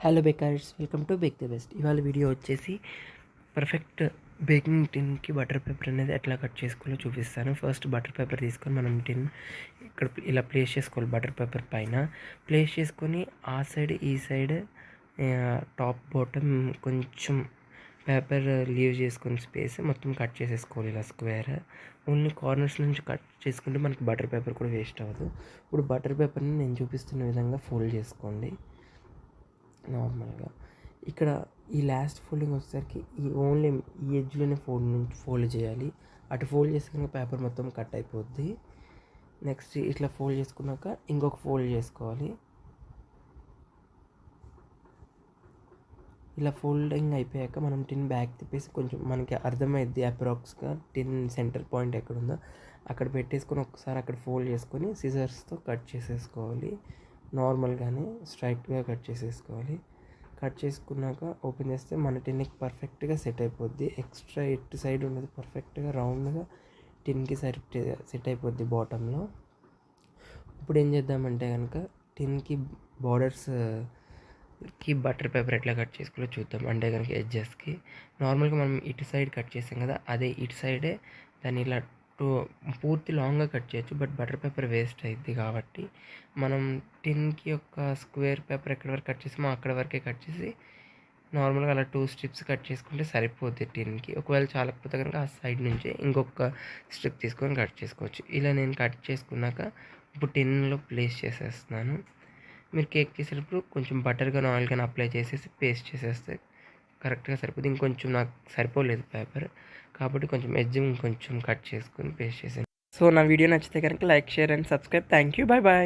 Hello bakers, welcome to bake the best. ఇవాళ video వచ్చేసి perfect baking టిన్కి butter paper అనేది ఎట్లా కట్ చేసుకోవాలో చూపిస్తాను. ఫస్ట్ బటర్ పేపర్ తీసుకొని మనం టిన్ ఇక్కడ ఇలా ప్లేస్ చేసుకోవాలి. బటర్ పేపర్ పైన ప్లేస్ చేసుకొని ఆ సైడ్ ఈ సైడ్ టాప్ బాటమ్ కొంచెం పేపర్ లీవ్ చేసుకొని స్పేస్ మొత్తం కట్ చేసేసుకోవాలి. ఇలా స్క్వేర్ ఓన్లీ కార్నర్స్ నుంచి కట్ చేసుకుంటే మనకి బటర్ పేపర్ కూడా వేస్ట్ అవ్వదు. ఇప్పుడు బటర్ పేపర్ని నేను చూపిస్తున్న విధంగా ఫోల్డ్ చేసుకోండి. నార్మల్గా ఇక్కడ ఈ లాస్ట్ ఫోల్డింగ్ వచ్చేసరికి ఈ ఓన్లీ ఈ ఎడ్జ్లోనే ఫోల్డ్ చేయాలి. అటు ఫోల్డ్ చేసుకున్న పేపర్ మొత్తం కట్ అయిపోద్ది. నెక్స్ట్ ఇట్లా ఫోల్డ్ చేసుకున్నాక ఇంకొక ఫోల్డ్ చేసుకోవాలి. ఇలా ఫోల్డింగ్ అయిపోయాక మనం టిన్ బ్యాక్ తిప్పేసి కొంచెం మనకి అర్థమైద్ది అప్రాక్స్గా టిన్ సెంటర్ పాయింట్ ఎక్కడ ఉందో అక్కడ పెట్టేసుకొని ఒకసారి అక్కడ ఫోల్డ్ చేసుకొని సిజర్స్తో కట్ చేసేసుకోవాలి. నార్మల్గానే స్ట్రైట్గా కట్ చేసేసుకోవాలి. కట్ చేసుకున్నాక ఓపెన్ చేస్తే మన టిన్కి పర్ఫెక్ట్గా సెట్ అయిపోద్ది. ఎక్స్ట్రా ఇటు సైడ్ ఉన్నది పర్ఫెక్ట్గా రౌండ్గా టిన్కి సెట్ అయిపోద్ది బాటంలో. ఇప్పుడు ఏం చేద్దామంటే కనుక టిన్కి బార్డర్స్కి బటర్ పేపర్ ఎట్లా కట్ చేసుకోవాలో చూద్దాం. అంటే కనుక ఎడ్జెస్కి నార్మల్గా మనం ఇటు సైడ్ కట్ చేసాం కదా, అదే ఇటు సైడే దాన్ని ఇలా పూర్తి లాంగ్గా కట్ చేయొచ్చు. బట్ బటర్ పేపర్ వేస్ట్ అయింది కాబట్టి మనం టిన్కి యొక్క స్క్వేర్ పేపర్ ఎక్కడి వరకు కట్ చేసామో అక్కడ వరకే కట్ చేసి నార్మల్గా అలా 2 స్ట్రిప్స్ కట్ చేసుకుంటే సరిపోద్ది టిన్కి. ఒకవేళ చాలకపోతే కనుక ఆ సైడ్ నుంచి ఇంకొక స్ట్రిప్ తీసుకొని కట్ చేసుకోవచ్చు. ఇలా నేను కట్ చేసుకున్నాక ఇప్పుడు టిన్లో ప్లేస్ చేసేస్తున్నాను. మీరు కేక్ చేసేటప్పుడు కొంచెం బటర్ కానీ ఆయిల్ కానీ అప్లై చేసేసి పేస్ట్ చేసేస్తే కరెక్ట్గా సరిపోతుంది. ఇంకొంచెం నాకు సరిపోలేదు పేపర్ కాబట్టి కొంచెం ఎడ్జ్ కొంచెం కట్ చేసుకొని పేస్ట్ చేసాను. సో నా వీడియో నచ్చితే కనుక like, share and subscribe. Thank you. Bye bye.